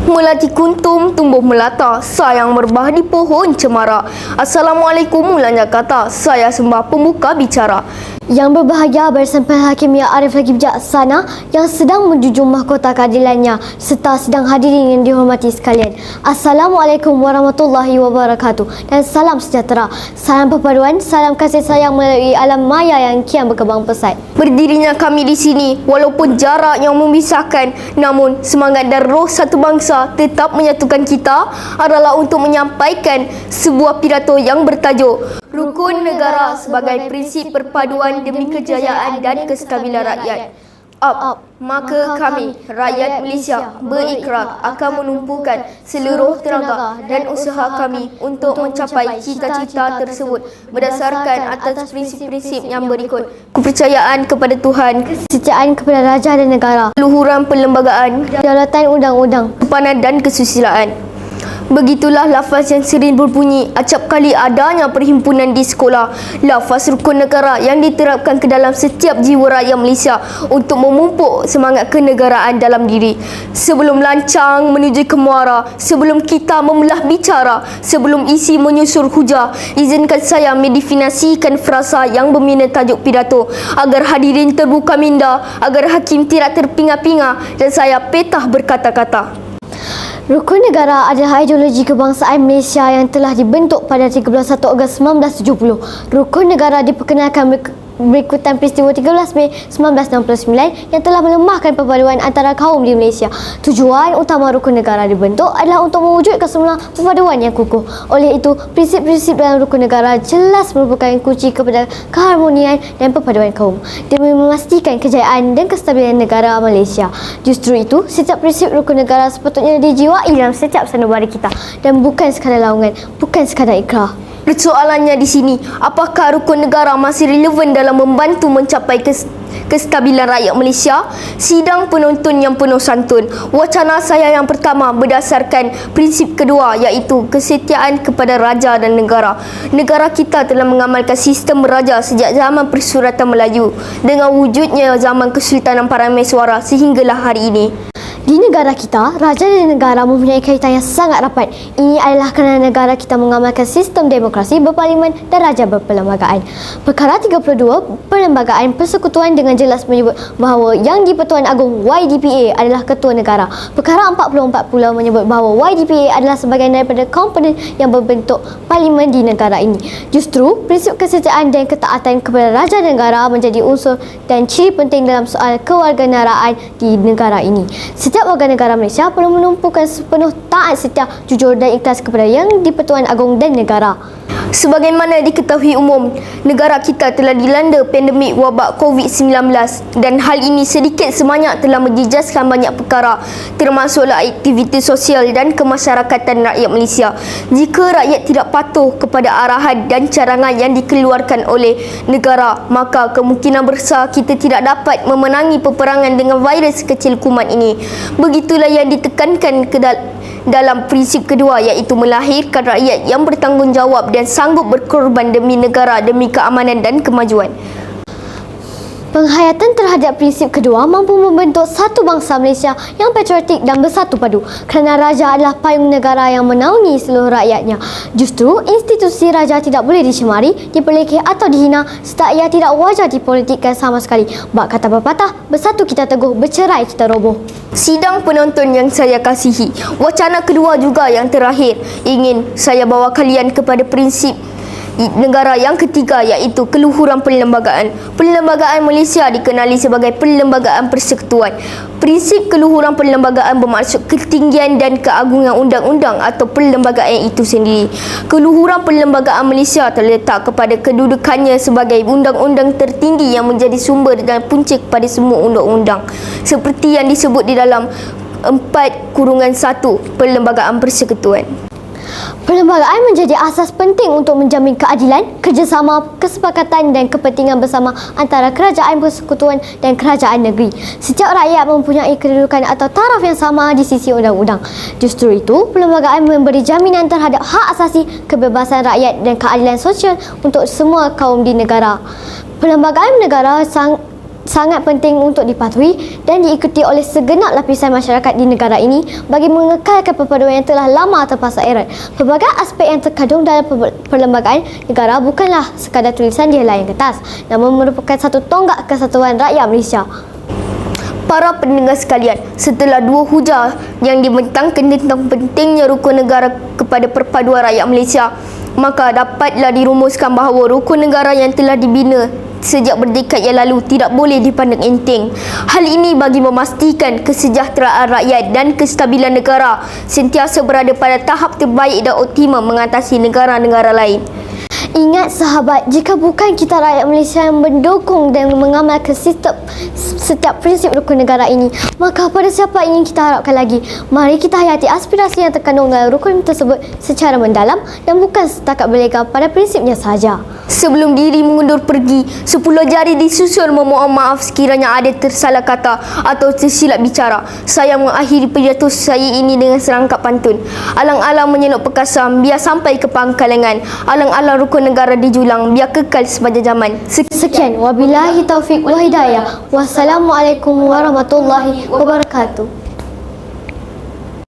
Melati kuntum tumbuh melata, sayang merbah di pohon cemara. Assalamualaikum mulanya kata, saya sembah pembuka bicara. Yang berbahagia bersama Hakim yang arif lagi bijaksana yang sedang menjunjung mahkota keadilannya serta sedang hadirin yang dihormati sekalian. Assalamualaikum warahmatullahi wabarakatuh dan salam sejahtera, salam perpaduan, salam kasih sayang melalui alam maya yang kian berkembang pesat. Berdirinya kami di sini walaupun jarak yang memisahkan, namun semangat dan roh satu bangsa tetap menyatukan kita adalah untuk menyampaikan sebuah pidato yang bertajuk Rukun Negara sebagai prinsip perpaduan demi kejayaan dan kestabilan rakyat. Maka kami, rakyat Malaysia, berikrar akan menumpukan seluruh tenaga dan usaha kami untuk mencapai cita-cita tersebut berdasarkan atas prinsip-prinsip yang berikut: kepercayaan kepada Tuhan, Kesetiaan kepada raja dan negara, luhuran perlembagaan, kedaulatan undang-undang, kepanan dan kesusilaan. Begitulah lafaz yang sering berbunyi acap kali adanya perhimpunan di sekolah. Lafaz rukun negara yang diterapkan ke dalam setiap jiwa rakyat Malaysia untuk memupuk semangat kenegaraan dalam diri. Sebelum lancang menuju ke muara, sebelum kita memelah bicara, sebelum isi menyusur hujah, izinkan saya mendefinisikan frasa yang bermina tajuk pidato agar hadirin terbuka minda, agar hakim tidak terpinga-pinga dan saya petah berkata-kata. Rukun negara adalah ideologi kebangsaan Malaysia yang telah dibentuk pada 31 Ogos 1970. Rukun negara diperkenalkan berikutan peristiwa 13 Mei 1969 yang telah melemahkan perpaduan antara kaum di Malaysia. Tujuan utama rukun negara dibentuk adalah untuk mewujudkan semula perpaduan yang kukuh. Oleh itu, prinsip-prinsip dalam rukun negara jelas merupakan kunci kepada keharmonian dan perpaduan kaum demi memastikan kejayaan dan kestabilan negara Malaysia. Justru itu, setiap prinsip rukun negara sepatutnya dijiwai dalam setiap sanubari kita dan bukan sekadar laungan, bukan sekadar ikrar. Soalannya di sini, apakah rukun negara masih relevan dalam membantu mencapai kestabilan rakyat Malaysia? Sidang penonton yang penuh santun. Wacana saya yang pertama berdasarkan prinsip kedua, iaitu kesetiaan kepada raja dan negara. Negara kita telah mengamalkan sistem raja sejak zaman Persuratan Melayu dengan wujudnya zaman Kesultanan Parameswara sehinggalah hari ini. Di negara kita, raja dan negara mempunyai kaitan yang sangat rapat. Ini adalah kerana negara kita mengamalkan sistem demokrasi berparlimen dan raja berperlembagaan. Perkara 32, Perlembagaan Persekutuan dengan jelas menyebut bahawa Yang di-Pertuan Agong YDPA adalah ketua negara. Perkara 44 pula menyebut bahawa YDPA adalah sebahagian daripada komponen yang berbentuk parlimen di negara ini. Justru, prinsip kesetiaan dan ketaatan kepada raja dan negara menjadi unsur dan ciri penting dalam soal kewarganegaraan di negara ini. Setiap warga negara Malaysia perlu menumpukan sepenuh taat setia, jujur dan ikhlas kepada Yang di-Pertuan Agong dan negara. Sebagaimana diketahui umum, negara kita telah dilanda pandemik wabak COVID-19 dan hal ini sedikit sebanyak telah menjejaskan banyak perkara termasuklah aktiviti sosial dan kemasyarakatan rakyat Malaysia. Jika rakyat tidak patuh kepada arahan dan cadangan yang dikeluarkan oleh negara, maka kemungkinan besar kita tidak dapat memenangi peperangan dengan virus kecil kuman ini. Begitulah yang ditekankan dalam prinsip kedua, iaitu melahirkan rakyat yang bertanggungjawab dan sanggup berkorban demi negara, demi keamanan dan kemajuan. Penghayatan terhadap prinsip kedua mampu membentuk satu bangsa Malaysia yang patriotik dan bersatu padu kerana raja adalah payung negara yang menaungi seluruh rakyatnya. Justru, institusi raja tidak boleh dicemari, diperlekeh atau dihina serta ia tidak wajar dipolitikkan sama sekali. Bak kata pepatah, bersatu kita teguh, bercerai kita roboh. Sidang penonton yang saya kasihi, wacana kedua juga yang terakhir ingin saya bawa kalian kepada prinsip negara yang ketiga, iaitu keluhuran perlembagaan. Perlembagaan Malaysia dikenali sebagai perlembagaan persekutuan. Prinsip keluhuran perlembagaan bermaksud ketinggian dan keagungan undang-undang atau perlembagaan itu sendiri. Keluhuran perlembagaan Malaysia terletak kepada kedudukannya sebagai undang-undang tertinggi yang menjadi sumber dan punca kepada semua undang-undang, seperti yang disebut di dalam 4-1 Perlembagaan Persekutuan. Perlembagaan menjadi asas penting untuk menjamin keadilan, kerjasama, kesepakatan dan kepentingan bersama antara kerajaan persekutuan dan kerajaan negeri. Setiap rakyat mempunyai kedudukan atau taraf yang sama di sisi undang-undang. Justru itu, perlembagaan memberi jaminan terhadap hak asasi, kebebasan rakyat dan keadilan sosial untuk semua kaum di negara. Perlembagaan negara sangat penting untuk dipatuhi dan diikuti oleh segenap lapisan masyarakat di negara ini bagi mengekalkan perpaduan yang telah lama terpaksa erat. Pelbagai aspek yang terkandung dalam perlembagaan negara bukanlah sekadar tulisan di helai kertas, namun merupakan satu tonggak kesatuan rakyat Malaysia. Para pendengar sekalian, setelah dua hujah yang dibentangkan tentang pentingnya rukun negara kepada perpaduan rakyat Malaysia, maka dapatlah dirumuskan bahawa rukun negara yang telah dibina sejak berdekad yang lalu tidak boleh dipandang enteng. Hal ini bagi memastikan kesejahteraan rakyat dan kestabilan negara sentiasa berada pada tahap terbaik dan optimum mengatasi negara-negara lain. Ingat sahabat, jika bukan kita rakyat Malaysia yang mendukung dan mengamalkan setiap prinsip rukun negara ini, maka pada siapa ingin kita harapkan lagi? Mari kita hayati aspirasi yang terkandung dalam rukun tersebut secara mendalam dan bukan setakat berlegar pada prinsipnya sahaja. Sebelum diri mengundur pergi, 10 jari disusun memohon maaf sekiranya ada tersalah kata atau tersilap bicara. Saya mengakhiri pidato saya ini dengan serangkap pantun. Alang-alang menyeluk perkasam, biar sampai ke pangkalengan. Alang-alang rukun negara dijulang, biar kekal sepanjang zaman. Sekian, wabillahi taufiq wa hidayah. Wassalamualaikum warahmatullahi wabarakatuh.